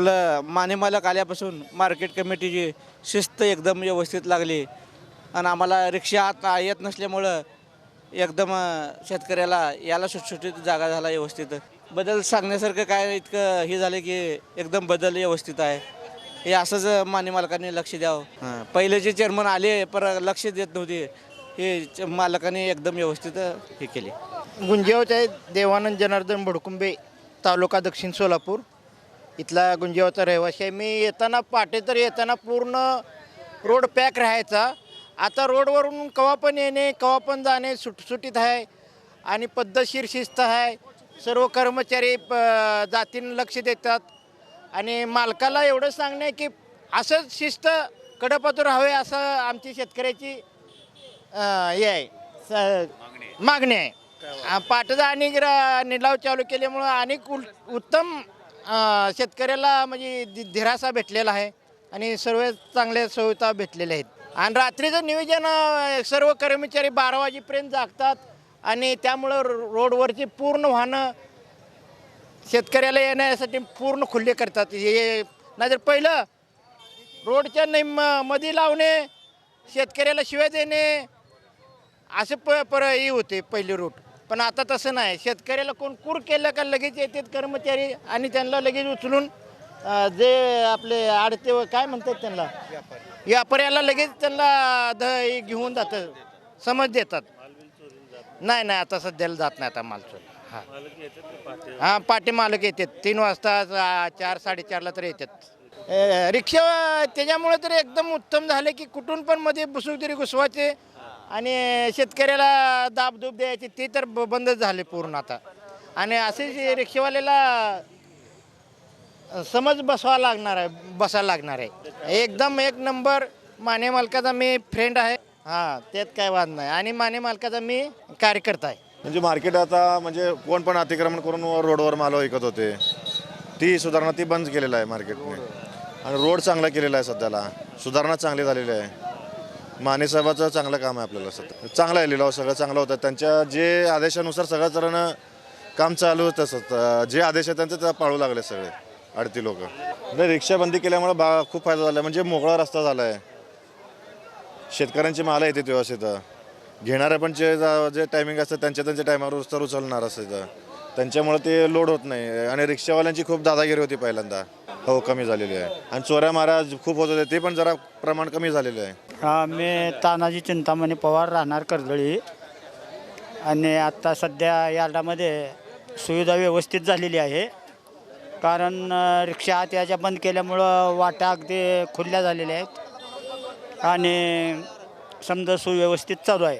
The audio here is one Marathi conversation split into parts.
आपलं माने मालक आल्यापासून मार्केट कमिटीची शिस्त एकदम व्यवस्थित लागली आणि आम्हाला रिक्षा आता येत नसल्यामुळं एकदम शेतकऱ्याला याला सुटसुटीत जागा झाला व्यवस्थित. बदल सांगण्यासारखं काय इतकं हे झालं की एकदम बदल व्यवस्थित आहे. हे असंच माने मालकांनी लक्ष द्यावं. पहिले जे चेअरमन आले पर लक्ष देत नव्हते, हे मालकांनी एकदम व्यवस्थित हे केले. गुंजेगावचे देवानंद जनार्दन भडकुंबे, तालुका दक्षिण सोलापूर. इथला गुंजेगावचा रहिवासी आहे. मी येताना पहाटे तर येताना पूर्ण रोड पॅक राहायचा. आता रोडवरून केव्हा पण येणे केव्हा पण जाणे सुटसुटीत आहे आणि पद्धतशीर शिस्त आहे. सर्व कर्मचारी जातीनं लक्ष देतात आणि मालकाला एवढं सांगणं आहे की असंच शिस्त कडपातूर हवे असं आमची शेतकऱ्याची हे आहे मागणी आहे. पाटचा आणि निलाव चालू केल्यामुळं अनेक उत्तम शेतकऱ्याला म्हणजे दिरासा भेटलेला आहे आणि सर्व चांगल्या सुविधा भेटलेल्या आहेत. आणि रात्रीचं नियोजन सर्व कर्मचारी 12 वाजेपर्यंत जागतात आणि त्यामुळं रोडवरची पूर्ण वाहनं शेतकऱ्याला येण्यासाठी पूर्ण खुल्ले करतात. हे नाहीतर पहिलं रोडच्या मध्ये लावणे, शेतकऱ्याला शिव्या देणे असं हे होते पहिले रूट. पण आता तसं नाही. शेतकऱ्याला कोण कूर केलं का लगेच येतात कर्मचारी आणि त्यांना लगेच उचलून जे आपले आडते काय म्हणतात त्यांना व्यापाऱ्याला लगेच त्यांना घेऊन जातं, समज देतात. नाही आता सध्याला जात नाही आता माल चोरी. हां पाटे मालक येतात 3 वाजता 4 साडेचारला तर येतात. रिक्षा त्याच्यामुळे तर एकदम उत्तम झाले की कुठून पण मध्ये बसू तरी घुसवायचे आणि शेतकऱ्याला दाबदूब द्यायची ते तर बंदच झाले पूर्ण आता. आणि असे रिक्षावाल्याला समज बसायला लागणार आहे. एकदम एक नंबर माने मालकाचा मी फ्रेंड आहे. हां त्यात काय वाद नाही आणि माने मालकाचा मी कार्यकर्ता आहे. म्हणजे मार्केट आता म्हणजे कोण पण अतिक्रमण करून रोडवर माल विकत होते, ती सुधारणा ती बंद केलेलं आहे मार्केटने. आणि रोड चांगला केलेला आहे सध्याला, सुधारणा चांगली झालेली आहे. माने साहेबाचं चांगलं काम आहे आपल्याला सध्या. चांगलं आहे लिलाव सगळं चांगलं होतं. त्यांच्या जे आदेशानुसार सगळं तऱ्हेनं काम चालू होतं. तसंच जे आदेश आहे त्यांचं त्या पाळू लागले सगळे आडती लोक. म्हणजे रिक्षा बंदी केल्यामुळे खूप फायदा झाला. म्हणजे मोकळा रस्ता झाला आहे. शेतकऱ्यांची माल येते व्यवस्थित. घेणारे पण जे टायमिंग असतं त्यांच्या टायमावर तर उचलणार असतं, त्यांच्यामुळे ते लोड होत नाही. आणि रिक्षावाल्यांची खूप दादागिरी होती पहिल्यांदा, हो कमी झालेली आहे. आणि चोऱ्या मारा खूप होत होते, ते पण जरा प्रमाण कमी झालेलं आहे. मी तानाजी चिंतामणी पवार, राहणार कर्दळी. आणि आत्ता सध्या यार्डामध्ये सुविधा व्यवस्थित झालेली आहे. कारण रिक्षा त्याच्या बंद केल्यामुळं वाटा अगदी खुल्या झालेल्या आहेत आणि समजा सुव्यवस्थित चालू आहे.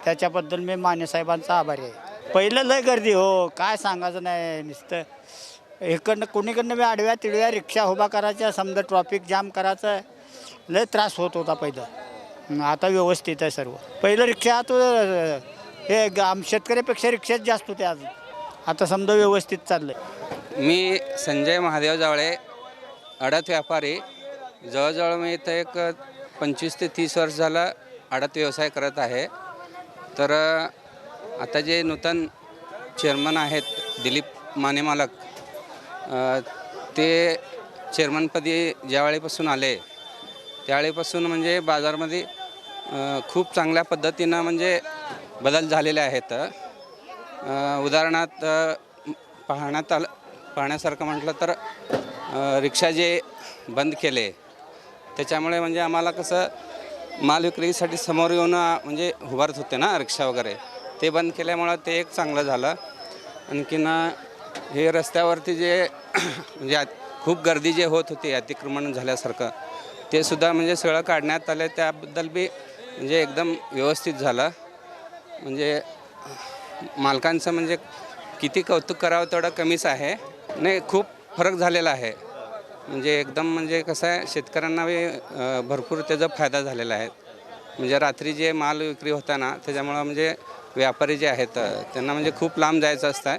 त्याच्याबद्दल मी मानेसाहेबांचा आभारी आहे. पहिलं लय गर्दी हो, काय सांगायचं नाही. नुसतं इकडनं कोणीकडनं मी आडव्या तिडव्या रिक्षा उभा करायच्या, समजा ट्रॉफिक जाम करायचं, लय त्रास होत होता पहिलं. आता व्यवस्थित आहे सर्व. पहिलं रिक्षा तो हे शेतकऱ्यापेक्षा रिक्षाच जास्त होते अजून. आता समजा व्यवस्थित चाललं आहे. मी संजय महादेव जावळे, आडत व्यापारी. जवळजवळ मी इथं एक 25 ते 30 वर्ष झालं आडत व्यवसाय करत आहे. तर आता जे नूतन चेअरमन आहेत दिलीप माने मालक, ते चेअरमनपदी ज्यावेळेपासून आले त्यावेळेपासून म्हणजे बाजारामध्ये खूप चांगल्या पद्धतीनं म्हणजे बदल झालेले आहेत. उदाहरणार्थ पाहण्यासारखं म्हटलं तर रिक्षा जे बंद केले त्याच्यामुळे म्हणजे आम्हाला कसं माल विक्रीसाठी समोर येऊन म्हणजे उभारत होते ना रिक्षा वगैरे, ते बंद केल्यामुळं ते एक चांगलं झालं. आणखीन हे रस्त्यावरती जे म्हणजे खूप गर्दी जे होत होती अतिक्रमण झाल्यासारखं, ते सुद्धा म्हणजे सगळं काढण्यात आलं. त्याबद्दल बी म्हणजे एकदम व्यवस्थित झालं. म्हणजे मालकांचं म्हणजे किती कौतुक करावं तेवढं कमीच आहे. नाही खूप फरक झालेला आहे. म्हणजे एकदम म्हणजे कसं आहे, शेतकऱ्यांना भरपूर त्याचा फायदा झालेला आहे. म्हणजे रात्री जे माल विक्री होता ना त्याच्यामुळं म्हणजे व्यापारी जे आहेत त्यांना म्हणजे खूप लांब जायचं असतं.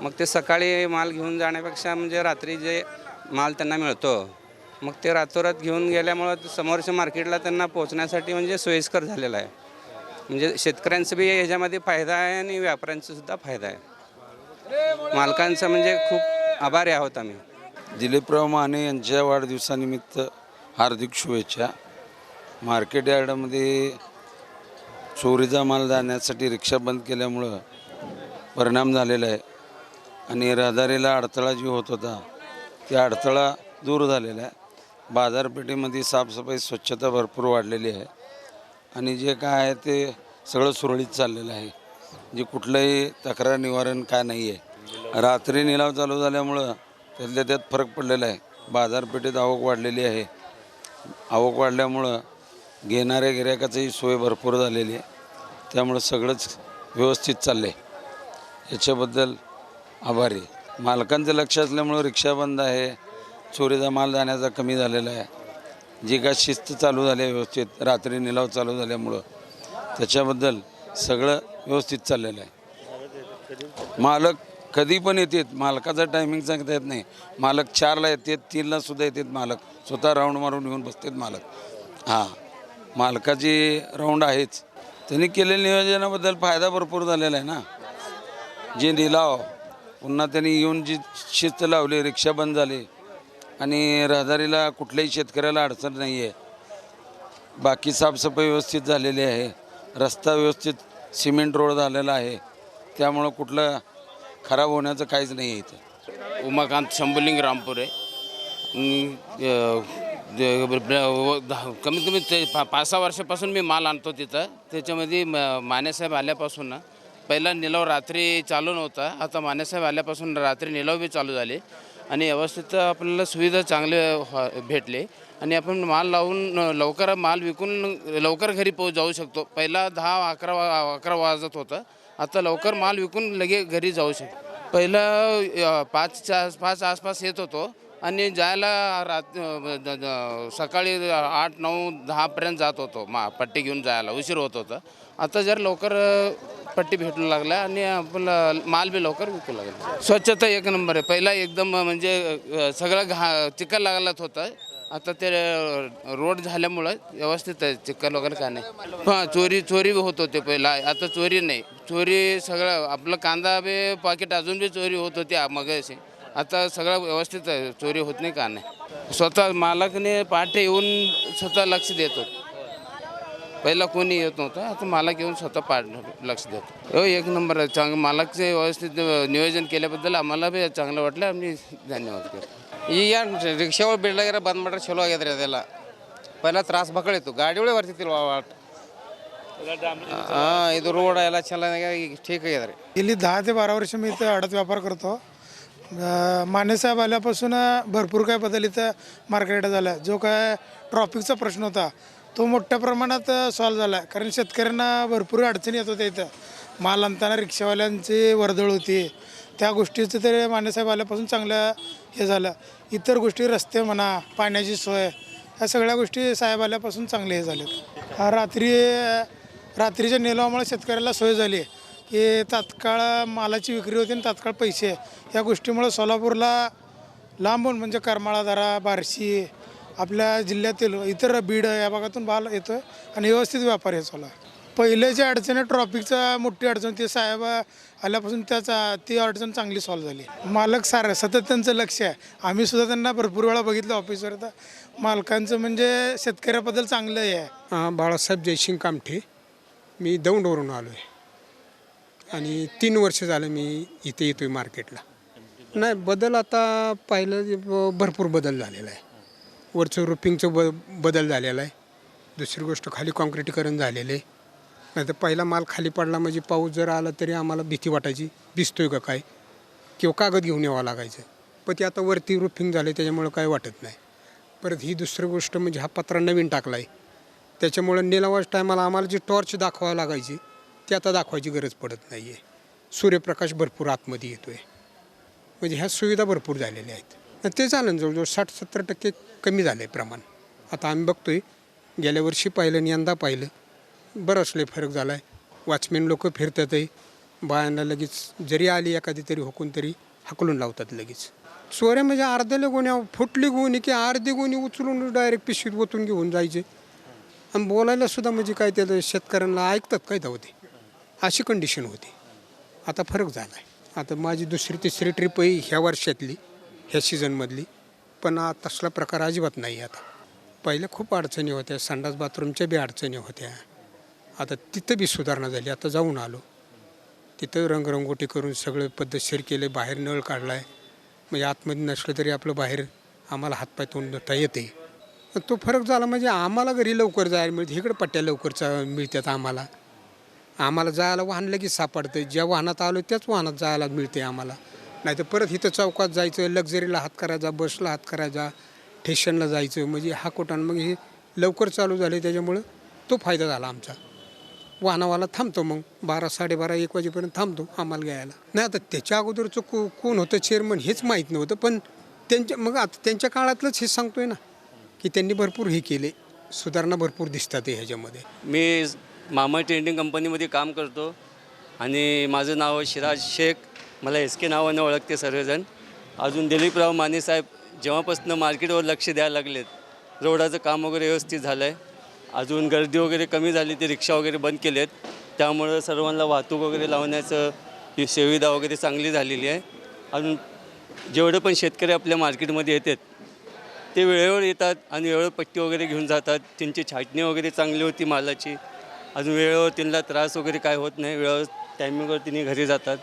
मग ते सकाळी माल घेऊन जाण्यापेक्षा म्हणजे रात्री जे माल त्यांना मिळतो मग ते रातोरात घेऊन गेल्यामुळं समोरच्या मार्केटला त्यांना पोहोचण्यासाठी म्हणजे सोयीस्कर झालेलं आहे. म्हणजे शेतकऱ्यांचं बी ह्याच्यामध्ये फायदा आहे आणि व्यापाऱ्यांचा सुद्धा फायदा आहे. मालकांचा म्हणजे खूप आभारी आहोत आम्ही. दिलीपराव माने यांच्या वाढदिवसानिमित्त हार्दिक शुभेच्छा. मार्केट यार्डामध्ये चोरीचा माल जाण्यासाठी रिक्षा बंद केल्यामुळं परिणाम झालेला आहे आणि रहदारीला अडथळा जो होत होता त्या अडथळा दूर झालेला आहे. बाजारपेठेमध्ये साफसफाई स्वच्छता भरपूर वाढलेली आहे आणि जे काय आहे ते सगळं सुरळीत चाललेलं आहे. जे कुठलंही तक्रार निवारण काय नाही आहे. रात्री निलाव चालू झाल्यामुळं त्यातल्या त्यात फरक पडलेला आहे. बाजारपेठेत आवक वाढलेली आहे. आवक वाढल्यामुळं घेणाऱ्या गिऱ्हाईकाचीही सोय भरपूर झालेली आहे. त्यामुळं सगळंच व्यवस्थित चाललं आहे. याच्याबद्दल आभारी. मालकांचं लक्ष असल्यामुळं रिक्षा बंद आहे. चोरीचा माल जाण्याचा कमी झालेला आहे. जी काय शिस्त चालू झाली आहे व्यवस्थित रात्री निलाव चालू झाल्यामुळं त्याच्याबद्दल सगळं व्यवस्थित चाललेलं आहे. मालक कधी पण येतात. मालकाचा टायमिंग सांगता येत नाही. मालक 4ला येतात, 3ला सुद्धा येतात. मालक स्वतः राऊंड मारून येऊन बसतात मालक. हां, मालकाची राऊंड आहेच. त्यांनी केलेल्या नियोजनाबद्दल फायदा भरपूर झालेला आहे ना. जे निलाव पुन्हा त्यांनी येऊन जी शिस्त लावली, रिक्षा बंद झाली आणि रहदारीला कुठल्याही शेतकऱ्याला अडचण नाही आहे. बाकी साफसफाई व्यवस्थित झालेली आहे. रस्ता व्यवस्थित सिमेंट रोड झालेला आहे. त्यामुळं कुठलं खराब होण्याचं काहीच नाही आहे इथं. उमाकांत शंभुलिंग रामपुरे. कमीत कमी 5-6 वर्षापासून मी माल आणतो तिथं. त्याच्यामध्ये मानेसाहेब आल्यापासून ना पहिला निलाव रात्री चालू नव्हता. आता मानेसाहेब आल्यापासून रात्री निलाव बी चालू झाले आणि व्यवस्थित आपल्याला सुविधा चांगले भेटले आणि आपण माल लावून लवकर माल विकून लवकर घरी जाऊ शकतो. पहिला 10-11 वाजत होतं. आता लवकर माल विकून लगे घरी जाऊ शकतो. पहिलं 5 आसपास येत होतो आणि जायला सकाळी 8-9-10पर्यंत जात होतो. पट्टी घेऊन जायला उशीर होत होता. आता जर लवकर पट्टी भेटू लागल्या आणि आपला माल बी लवकर विकू लागला. स्वच्छता 1 नंबर आहे. पहिला एकदम म्हणजे सगळं चिखल लागलाच होतं. आता ते रोड झाल्यामुळं व्यवस्थित आहे. चिखल वगैरे काय नाही. हां, चोरी होत होते पहिला. आता चोरी नाही. चोरी सगळं आपलं कांदा बी पाकिट अजून बी चोरी होत होती मगाशी. आता सगळं व्यवस्थित आहे. चोरी होत नाही का नाही. स्वतः मालकाने पहाटे येऊन स्वतः लक्ष देत होतं. पहिला कोणी येत नव्हतं. आता मालक येऊन स्वतः लक्ष देतो. 1 नंबर आहे. मालकचे व्यवस्थित नियोजन केल्याबद्दल आम्हाला बी चांगलं वाटलं. आम्ही धन्यवाद करतो. ಈಗ ರಿಕ್ಷಾ ಒಳಗೆ ಬಿಡ್ಲಾಗಿರ ಬಂದ್ ಮಾಡ್ರೆ ಚಲೋ ಆಗ್ಯದ್ರಿ. ಅದೆಲ್ಲ ಪೈಲ ತ್ರಾಸ ಬಕ್ಕಳಿತ್ತು, ಗಾಡಿ ಒಳಗೆ ಬರ್ತಿತ್ತಿಲ್ಲ ಒಟ್ಟು. ಇದು ರೋಡ್ ಎಲ್ಲ ಚೆನ್ನಾಗಿ ಈಗ ठीक ಆಗ್ಯದ್ರಿ. गेली 10 ते 12 वर्ष मी इथं आडत व्यापार करतो. मानेसाहेब आल्यापासून भरपूर काय बदल इथं मार्केट झाला. जो काय ट्रॉफिकचा प्रश्न होता तो मोठ्या प्रमाणात सॉल्व झाला आहे. कारण शेतकऱ्यांना भरपूर अडचणी येत होत्या. इथं माल आणताना रिक्षावाल्यांची वर्दळ होती. त्या गोष्टीचं तरी मानेसाहेब आल्यापासून चांगलं हे झालं. इतर गोष्टी रस्ते म्हणा, पाण्याची सोय, ह्या सगळ्या गोष्टी साहेब आल्यापासून चांगले हे झाले. रात्रीच्या निलावामुळे शेतकऱ्याला सोय झाली की तात्काळ मालाची विक्री होती आणि तात्काळ पैसे. या गोष्टीमुळे सोलापूरला लांबून म्हणजे करमाळा धरा, बार्शी, आपल्या जिल्ह्यातील इतर बीड या भागातून माल येतो आहे आणि व्यवस्थित व्यापार हे चालू आहे. पहिल्याची अडचणी ट्रॉफिकचा मोठी अडचण ती साहेब आल्यापासून ती अडचण चांगली सॉल्व झाली. मालक सतत त्यांचं लक्ष आहे. आम्ही सुद्धा त्यांना भरपूर वेळा बघितलं ऑफिसवर. तर मालकांचं म्हणजे शेतकऱ्याबद्दल चांगलं हे आहे. बाळासाहेब जयसिंग कामठे. मी दौंडवरून आलो आहे आणि 3 वर्ष झालं मी इथे येतो आहे मार्केटला. नाही बदल आता पाहिलं भरपूर बदल झालेला आहे. वरचं रुपिंगचं बदल झालेला आहे. दुसरी गोष्ट खाली कॉन्क्रिटीकरण झालेलं आहे. नाही तर पहिला माल खाली पडला म्हणजे पाऊस जर आला तरी आम्हाला भीती वाटायची, भिजतोय का काय, किंवा कागद घेऊन यावं लागायचं. पण ते आता वरती रुफिंग झाले त्याच्यामुळं काय वाटत नाही. परत ही दुसरी गोष्ट म्हणजे हा पत्रा नवीन टाकला आहे. त्याच्यामुळं निलावाच टायमाला आम्हाला जी टॉर्च दाखवावं लागायची ती आता दाखवायची गरज पडत नाही आहे. सूर्यप्रकाश भरपूर आतमध्ये येतो आहे. म्हणजे ह्या सुविधा भरपूर झालेल्या आहेत. आणि ते झालं जवळजवळ 60-70% कमी झालं आहे प्रमाण. आता आम्ही बघतो आहे, गेल्या वर्षी पाहिलं आणि यंदा पाहिलं बराच लय फरक झाला आहे. वॉचमॅन लोक फिरतात आहे. बायांना लगेच जरी आली एखादी तरी हुकून तरी हाकलून लावतात लगेच. चोऱ्या म्हणजे अर्ध्याला गोण्या फुटली गोणी की अर्धी गोणी उचलून डायरेक्ट पिशवीत ओतून घेऊन जायचे. आणि बोलायला सुद्धा म्हणजे काय त्याला शेतकऱ्यांना ऐकतात काय होते, अशी कंडिशन होती. आता फरक झाला आहे. आता माझी 2री-3री ट्रिप आहे ह्या वर्षातली, ह्या सीझनमधली. पण तसला प्रकार अजिबात नाही आता. पहिले खूप अडचणी होत्या, संडास बाथरूमच्या बी अडचणी होत्या. आता तिथं बी सुधारणा झाली. आता जाऊन आलो, तिथं रंगरंगोटी करून सगळं पद्धतशीर केले. बाहेर नळ काढला आहे, म्हणजे आतमध्ये नसलं तरी आपलं बाहेर आम्हाला हातपाय तोंड धुता येते. तो फरक झाला म्हणजे आम्हाला घरी लवकर जायला मिळते. इकडे पट्ट्या लवकर मिळतात आम्हाला जायला वाहन लगेच सापडतं. ज्या वाहनात आलो त्याच वाहनात जायला मिळते आम्हाला. नाही तर परत इथं चौकात जायचं, लक्झरीला हात करायचा, बसला हात करायचा, स्टेशनला जायचं. म्हणजे हा कोटान मग हे लवकर चालू झाले, त्याच्यामुळं तो फायदा झाला आमचा. वाहनावाला थांबतो, मग 12-12:30-1 वाजेपर्यंत थांबतो आम्हाला घ्यायला. नाही आता त्याच्या अगोदरचं कोण होतं चेअरमन हेच माहीत नव्हतं, पण मग आता त्यांच्या काळातलंच हे सांगतोय ना की त्यांनी भरपूर हे केले, सुधारणा भरपूर दिसतात ह्याच्यामध्ये. मी मामा ट्रेडिंग कंपनीमध्ये काम करतो आणि माझं नाव शिराज शेख. मला SK नावाने ओळखते सर्वजण. अजून दिलीपराव माने साहेब जेव्हापासून मार्केटवर लक्ष द्यायला लागलेत, रोडाचं काम वगैरे व्यवस्थित झालं आहे. अजून गर्दी वगैरे कमी झाली, ते रिक्षा वगैरे बंद केलेत, त्यामुळं सर्वांना वाहतूक वगैरे लावण्याचं ही सुविधा वगैरे चांगली झालेली आहे. अजून जेवढे पण शेतकरी आपल्या मार्केटमध्ये येतात ते वेळेवर येतात आणि वेळेवर पट्टी वगैरे घेऊन जातात. त्यांची छाटणी वगैरे चांगली होती मालाची. अजून वेळेवर त्यांना त्रास वगैरे काय होत नाही, वेळेवर टायमिंगवर त्यांनी घरी जातात.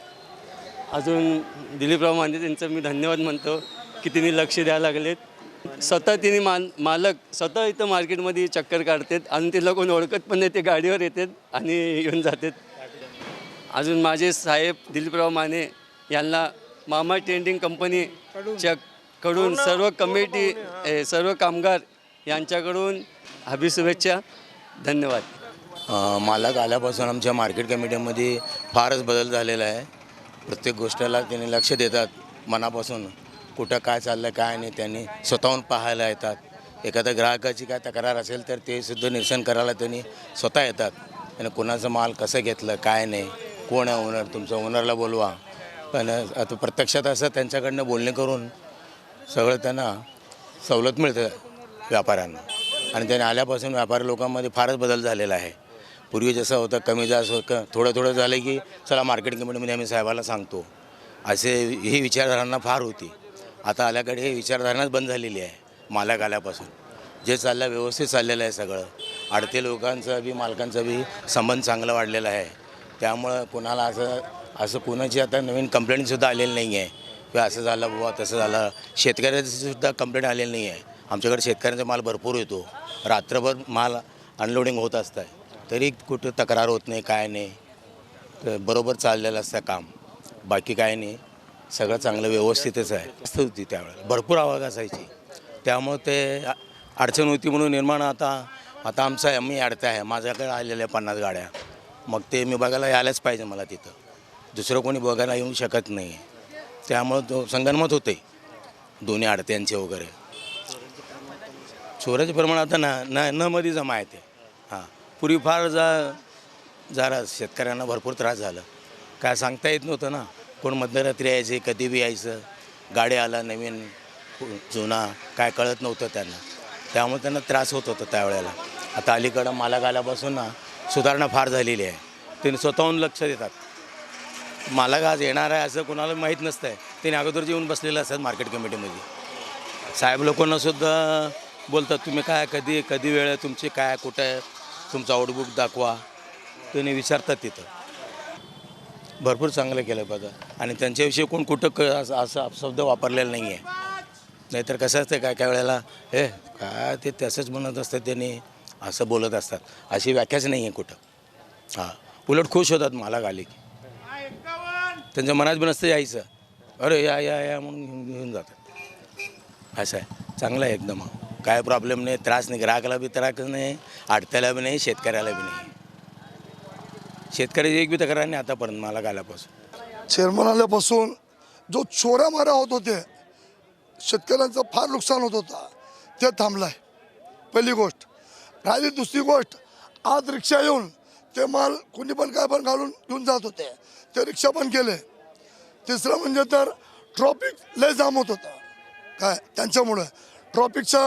अजून दिलीपराव माने त्यांचं मी धन्यवाद म्हणतो की त्यांनी लक्ष द्यायला लागलेत. स्वतः तिने मालक स्वतः इथं मार्केटमध्ये चक्कर काढतात आणि तिला कोण ओळखत पण नाही, ते गाडीवर येतात आणि येऊन जातात. अजून माझे साहेब दिलीपराव माने यांना मामा ट्रेडिंग कंपनीच्या कडून सर्व कमिटी, सर्व कामगार यांच्याकडून हबी शुभेच्छा. धन्यवाद. मालक आल्यापासून आमच्या मार्केट कमिटीमध्ये फारच बदल झालेला आहे. प्रत्येक गोष्टीला त्यांनी लक्ष देतात मनापासून. कुठं काय चाललं काय नाही त्यांनी स्वतःहून पाहायला येतात. एखाद्या ग्राहकाची काय तक्रार असेल तर ते सुद्धा निरसन करायला त्यांनी स्वतः येतात. आणि कोणाचं माल कसं घेतलं काय नाही, कोण आहे ओनर, तुमचं ओनरला बोलवा. पण आता प्रत्यक्षात असं त्यांच्याकडनं बोलणे करून सगळं त्यांना सवलत मिळतं व्यापाऱ्यांना. आणि त्याने आल्यापासून व्यापारी लोकांमध्ये फारच बदल झालेला आहे. पूर्वी जसं होतं कमी जास्त होतं, थोडं झालं की चला मार्केट कमिटीमध्ये आम्ही साहेबाला सांगतो, असे ही विचारधारणा फार होती. आता आल्याकडे हे विचारधारणाच बंद झालेली आहे. मालक आल्यापासून जे चाललं व्यवस्थित चाललेलं आहे सगळं. आडते लोकांचा बी मालकांचा बी संबंध चांगला वाढलेला आहे. त्यामुळं कोणाला असं कोणाची आता नवीन कंप्लेंटसुद्धा आलेली नाही आहे की असं झालं बाबा तसं झालं. शेतकऱ्याचीसुद्धा कंप्लेंट आलेली नाही आहे. आमच्याकडे शेतकऱ्यांचा माल भरपूर येतो, रात्रभर माल अनलोडिंग होत असतं, तरी कुठं तक्रार होत नाही काय नाही. तर बरोबर चाललेलं असतं काम, बाकी काय नाही, सगळं चांगलं व्यवस्थितच आहे. मस्त होती त्यावेळेला, भरपूर आवाज असायची, त्यामुळं ते अडचण होती म्हणून निर्माण. आता आमचा मी अडता आहे, माझ्याकडे आलेल्या 50 गाड्या, मग ते मी बघायला यायलाच पाहिजे मला तिथं. दुसरं कोणी बघायला येऊ शकत नाही. त्यामुळं तो संगनमत होते दोन्ही आडत्यांचे वगैरे. चोराचे प्रमाण आता न मध्ये जमा आहे ते. हां, पूर्वी फार जरा शेतकऱ्यांना भरपूर त्रास झाला. काय सांगता येत नव्हतं ना, कोण मध्यरात्री यायचे, कधी बी यायचं, गाडी आला नवीन जुना काय कळत नव्हतं त्यांना, त्यामुळे त्यांना त्रास होत होता त्यावेळेला. आता अलीकडं मालक आल्यापासून ना सुधारणा फार झालेली आहे. त्यांनी स्वतःहून लक्ष देतात. मालक आज येणार आहे असं कोणाला माहीत नसतं आहे, त्यांनी अगोदरच येऊन बसलेलं असतात मार्केट कमिटीमध्ये. साहेब लोकांनासुद्धा बोलतात तुम्ही काय कधी वेळ आहे तुमची, काय कुठं आहे, तुमचं आउटबुक दाखवा, त्यांनी विचारतात तिथं. भरपूर चांगलं केलं पाहिजे. आणि त्यांच्याविषयी कोण कुठं असं शब्द वापरलेला नाही आहे. नाहीतर कसं असतं काय वेळेला हे काय ते तसंच म्हणत असतात, त्यांनी असं बोलत असतात, अशी व्याख्याच नाही आहे कुठं. हां, उलट खुश होतात मालक आले की. त्यांच्या मनात बी नसतं यायचं, अरे या म्हणून घेऊन जातात. असं आहे, चांगलं आहे एकदम. काय प्रॉब्लेम नाही, त्रास नाही, ग्राहकाला बी त्रास नाही, आडत्याला बी नाही, शेतकऱ्याला बी नाही. शेतकऱ्याची एक बी तक्रार नाही आतापर्यंत मालक आल्यापासून. चेअरमन आल्यापासून जो चोऱ्या माऱ्या होत होते, शेतकऱ्यांचं फार नुकसान होत होता, ते थांबलं आहे. पहिली गोष्ट. राहिली दुसरी गोष्ट, आज रिक्षा येऊन ते माल कोणी पण काय पण घालून घेऊन जात होते, ते रिक्षा पण केले. तिसरं म्हणजे तर ट्रॉफिक लय जाम होत होता, काय त्यांच्यामुळं ट्रॉफिकचा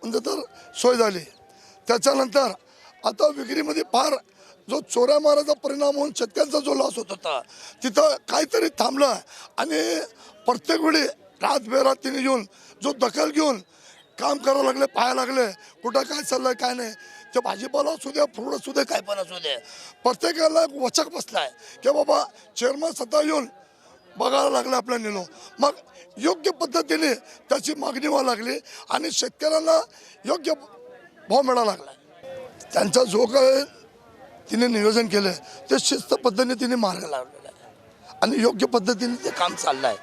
म्हणजे तर सोय झाली. त्याच्यानंतर आता विक्रीमध्ये फार जो चोऱ्या माराचा परिणाम होऊन शेतकऱ्यांचा जो लॉस होत होता, तिथं काहीतरी थांबलं. आणि प्रत्येक वेळी रात बेरात तिने येऊन जो दखल घेऊन काम करायला लागले, पाहायला लागले कुठं काय चाललंय काय नाही. ते भाजीपाला असू द्या, फ्रूट असू दे, काय पण असू दे, प्रत्येकाला एक वचक बसलाय की बाबा चेअरमन स्वतः येऊन बघायला लागलं आपल्या निलो. मग योग्य पद्धतीने त्याची मागणी व्हायला लागली आणि शेतकऱ्यांना योग्य भाव मिळायला लागला. त्यांचा जो काय तिने नियोजन केलं ते शिस्त पद्धतीने तिने मार्ग लावलेला आहे आणि योग्य पद्धतीने ते काम चाललं आहे.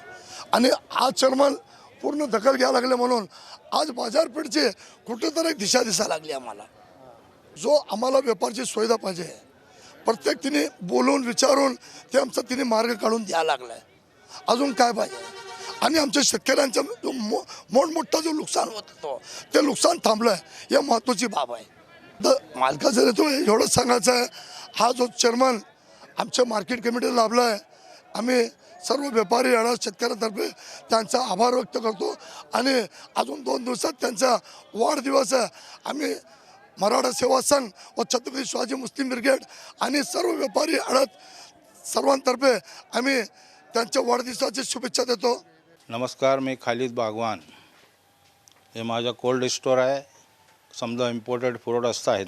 आणि आज चेअरमन पूर्ण दखल घ्यायला लागले म्हणून आज बाजारपेठची कुठेतरी एक दिशा दिसायला लागली आम्हाला. जो आम्हाला व्यापारची सुविधा पाहिजे प्रत्येक तिने बोलून विचारून ते आमचा तिने मार्ग काढून द्यायला लागला आहे. अजून काय पाहिजे. आणि आमच्या शेतकऱ्यांचा जो मोठमोठा जो नुकसान होत होतो ते नुकसान थांबलं आहे, या महत्त्वाची बाब आहे. तर मालकाचं नेतो एवढंच सांगायचं आहे, हा जो चेअरमन आमच्या मार्केट कमिटीला लाभला आहे, आम्ही सर्व व्यापारी आणि शेतकऱ्यांतर्फे त्यांचा आभार व्यक्त करतो. आणि अजून 2 दिवसात त्यांचा वाढदिवस आहे. आम्ही मराठा सेवा संघ व छत्रपती शिवाजी मुस्लिम ब्रिगेड आणि सर्व व्यापारी आडत सर्वांतर्फे आम्ही त्यांच्या वाढदिवसाची शुभेच्छा देतो. नमस्कार, मी खालिद बागवान. हे माझं कोल्ड स्टोअर आहे. समजा इम्पोर्टेड फ्रूट असतं आहे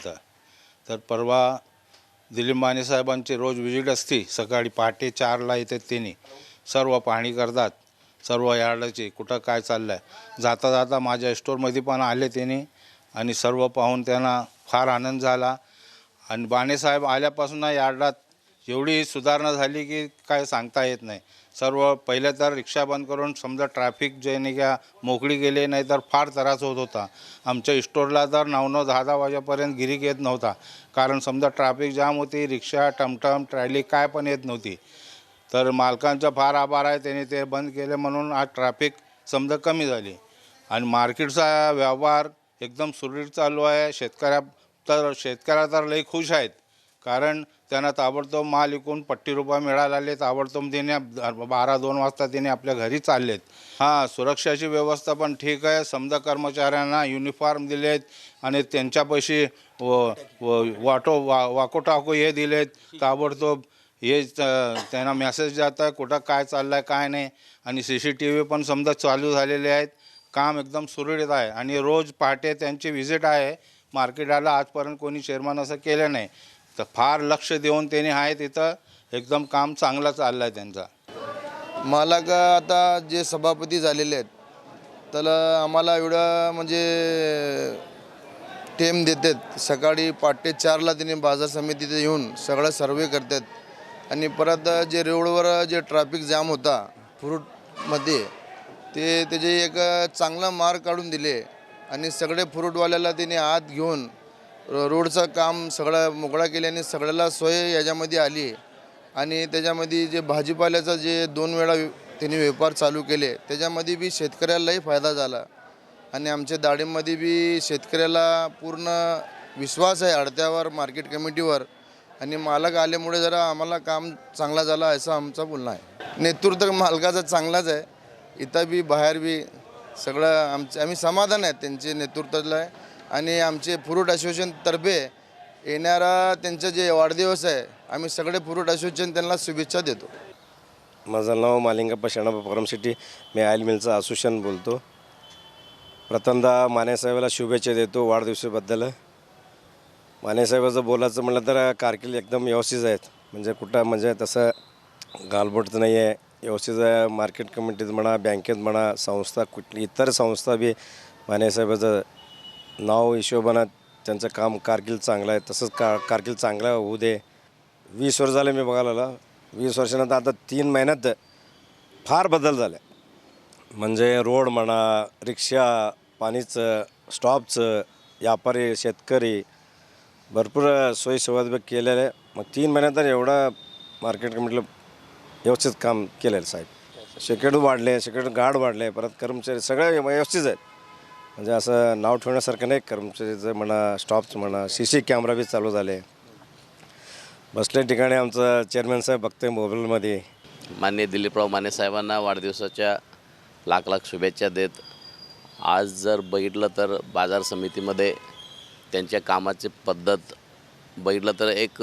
तर परवा दिलीप माने साहेबांची रोज विजिट असते. सकाळी पहाटे 4ला येतात. त्यांनी सर्व पाहणी करतात सर्व यार्डाची, कुठं काय चाललं आहे. जाता जाता माझ्या स्टोअरमध्ये पण आले त्यांनी आणि सर्व पाहून त्यांना फार आनंद झाला. आणि बाणेसाहेब आल्यापासून यार्डात एवढी सुधारणा झाली की काय सांगता येत नाही. सर्व पहिले तर रिक्षा बंद करून समजा ट्रॅफिक जे नाही का मोकळी गेली, नाही तर फार त्रास होत होता. आमच्या स्टोअरला तर 9-9, 10-10 वाजेपर्यंत गिऱ्हाईक येत नव्हता. कारण समजा ट्रॅफिक जाम होती, रिक्षा, टमटम, ट्रॅली काय पण येत नव्हती. तर मालकांचा फार आभार आहे, त्यांनी ते बंद केले म्हणून आज ट्रॅफिक समजा कमी झाली. आणि मार्केटचा व्यवहार एकदम सुरळीत चालू आहे. शेतकऱ्या तर लई खुश आहेत, कारण त्यांना ताबडतोब माल विकून पट्टी रुपये मिळाले. ताबडतोब तिने 12-2 वाजता तिने आपल्या घरी चाललेत. हां, सुरक्षाची व्यवस्था पण ठीक आहे. समजा कर्मचाऱ्यांना युनिफॉर्म दिलेत आणि त्यांच्यापाशी वाकोटाको हे दिलेत. ताबडतोब हे त्यांना मेसेज जात आहे कुठं काय चाललं आहे काय नाही. आणि CCTV पण समजा चालू झालेले आहेत. काम एकदम सुरळीत आहे. आणि रोज पहाटे त्यांची व्हिजिट आहे मार्केटाला. आजपर्यंत कोणी चेअरमन असं केलं नाही. तर फार लक्ष देऊन त्यांनी आहे तिथं एकदम काम चांगलं चाललं आहे त्यांचा. मला का आता जे सभापती झालेले आहेत त्याला आम्हाला एवढं म्हणजे टेम देतात. सकाळी पहाटे 4ला त्यांनी बाजार समितीत येऊन सगळं सर्वे करतात. आणि परत जे रोडवर जे ट्रॅफिक जाम होता फ्रूटमध्ये ते त्याचे एक चांगला मार्ग काढून दिले. आणि सगळे फ्रूटवाल्याला त्यांनी आत घेऊन रोडचं काम सगळं मोकळा केल्याने सगळ्याला सोय याच्यामध्ये आली. आणि त्याच्यामध्ये जे भाजीपाल्याचं जे 2 वेळा त्यांनी व्यापार चालू केले त्याच्यामध्ये बी शेतकऱ्यालाही फायदा झाला. आणि आमच्या डाळिंबमध्ये बी शेतकऱ्याला पूर्ण विश्वास आहे अडत्यावर, मार्केट कमिटीवर. आणि मालक आल्यामुळे जरा आम्हाला काम चांगला झाला असं आमचं बोलणं आहे. नेतृत्व मालकाचं चांगलाच आहे. इथं बी बाहेर बी सगळं आम्ही समाधान आहे त्यांचे नेतृत्वाला आहे. आणि आमचे फ्रूट असोसिएशनतर्फे येणारा त्यांचं जे वाढदिवस आहे आम्ही सगळे फ्रूट असोसिएशन त्यांना शुभेच्छा देतो. माझं नाव मालिंगप्पा शहाणप्पा परमसिटी. मी ऑइल मिलचा असोसिएशन बोलतो. प्रथमतः मानेसाहेबाला शुभेच्छा देतो वाढदिवसाबद्दल. मानेसाहेबाचं बोलायचं म्हटलं तर कारकीर्द एकदम व्यवस्थित आहेत. म्हणजे कुठं म्हणजे तसं गालबोटचं नाही आहे, व्यवस्थित आहे. मार्केट कमिटीत म्हणा, बँकेत म्हणा, संस्था कुठली इतर संस्था बी मानेसाहेबाचं नाव हिशोबानं त्यांचं काम कारकीर्द चांगलं आहे. तसंच कारकीर्द चांगला होऊ दे. 20 वर्ष झाले मी बघायला आला. 20 वर्षानंतर आता 3 महिन्यात फार बदल झाला. म्हणजे रोड म्हणा, रिक्षा, पाणीचं, स्टॉपचं, व्यापारी, शेतकरी भरपूर सोयीसुविधा केलेलं आहे. मग 3 महिन्यात एवढा मार्केट कमिटीला व्यवस्थित काम केलेलं साहेब. सिक्युरिटी वाढले, सिक्युरिटी गार्ड वाढले, परत कर्मचारी सगळे व्यवस्थित आहेत. म्हणजे असं नाव ठेवण्यासारखं नाही. कर्मचारीचं म्हणा, स्टॉपचं म्हणा, CC कॅमेरा बी चालू झाले. बसल्या ठिकाणी आमचं चेअरमॅन साहेब बघते मोबाईलमध्ये. माननीय दिलीपराव माने साहेबांना वाढदिवसाच्या लाख लाख शुभेच्छा देत आज जर बघितलं तर बाजार समितीमध्ये त्यांच्या कामाची पद्धत बघितलं तर एक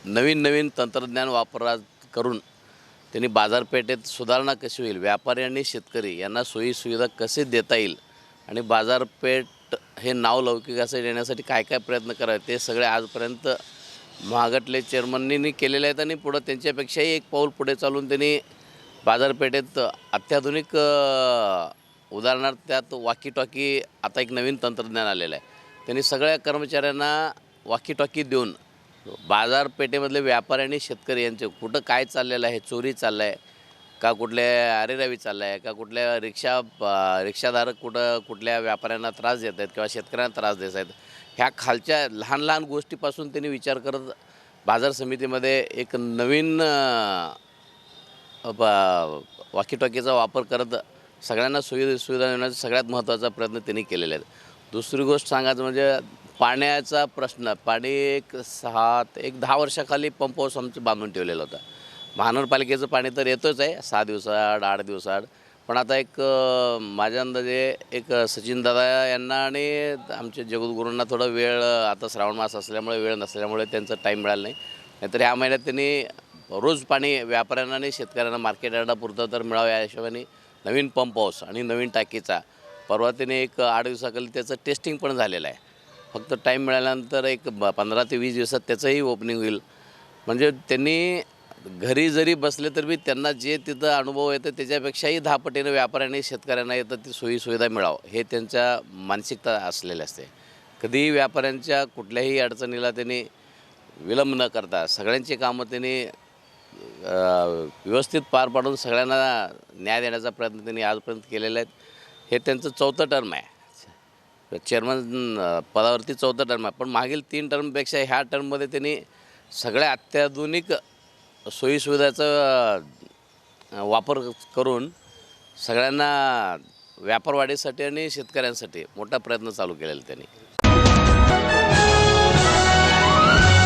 नवीन तंत्रज्ञान करून त्यांनी बाजारपेठेत सुधारणा कशी होईल, व्यापारी आणि शेतकरी यांना सोयीसुविधा कसे देता येईल आणि बाजारपेठ हे नाव लौकिक असं देण्यासाठी काय काय प्रयत्न करावे ते सगळे आजपर्यंत महागटले चेअरमननी केलेले आहेत आणि पुढं त्यांच्यापेक्षाही एक पाऊल पुढे चालून त्यांनी बाजारपेठेत अत्याधुनिक उदाहरणार्थ त्यात वॉकी टॉकी आता एक नवीन तंत्रज्ञान आलेलं आहे. त्यांनी सगळ्या कर्मचाऱ्यांना वॉकी टॉकी देऊन बाजारपेठेमधले व्यापारी आणि शेतकरी यांचे कुठं काय चाललेलं आहे, चोरी चाललं आहे का, कुठल्या अरेरावी चाललं आहे का, कुठल्या रिक्षाधारक कुठल्या व्यापाऱ्यांना त्रास देत आहेत किंवा शेतकऱ्यांना त्रास देत आहेत, ह्या खालच्या लहान लहान गोष्टीपासून त्यांनी विचार करत बाजार समितीमध्ये एक नवीन वॉकी टॉकीचा वापर करत सगळ्यांना सुविधा देण्याचा सगळ्यात महत्त्वाचा प्रयत्न त्यांनी केलेले आहेत. दुसरी गोष्ट सांगायचं म्हणजे पाण्याचा प्रश्न. पाणी एक 10 वर्षाखाली पंप हाऊस आमचं बांधून ठेवलेलं होतं. महानगरपालिकेचं पाणी तर येतोच आहे 6 दिवसाआड 8 दिवसाआड, पण आता एक माझ्या अंदाजे एक सचिनदादा यांना आणि आमच्या जगद्गुरूंना थोडा वेळ, आता श्रावण मास असल्यामुळे वेळ नसल्यामुळे त्यांचा टाईम मिळाला नाही. नाहीतर ह्या महिन्यात त्यांनी रोज पाणी व्यापाऱ्यांना आणि शेतकऱ्यांना मार्केट यार्डापुरतं तर मिळावं या हिशोबाने नवीन पंप हाऊस आणि नवीन टाकीचा परवा त्याने एक 8 दिवसाखाली त्याचं टेस्टिंग पण झालेलं आहे. फक्त टाईम मिळाल्यानंतर एक 15 ते 20 दिवसात त्याचंही ओपनिंग होईल. म्हणजे त्यांनी घरी जरी बसले तर बी त्यांना जे तिथं अनुभव येतं त्याच्यापेक्षाही 10 पटीनं व्यापाऱ्यांनी शेतकऱ्यांना येतं ती सोयीसुविधा मिळावं हे त्यांच्या मानसिकता असलेली असते. कधीही व्यापाऱ्यांच्या कुठल्याही अडचणीला त्यांनी विलंब न करता सगळ्यांची कामं त्यांनी व्यवस्थित पार पाडून सगळ्यांना न्याय देण्याचा प्रयत्न त्यांनी आजपर्यंत केलेला आहे. हे त्यांचं 4थं टर्म आहे. चेअरमन पदावरती 4थं टर्म आहे, पण मागील 3 टर्मपेक्षा ह्या टर्ममध्ये त्यांनी सगळ्या अत्याधुनिक सोयीसुविधाचा वापर करून सगळ्यांना व्यापार वाढीसाठी आणि शेतकऱ्यांसाठी मोठा प्रयत्न चालू केलेला त्यांनी.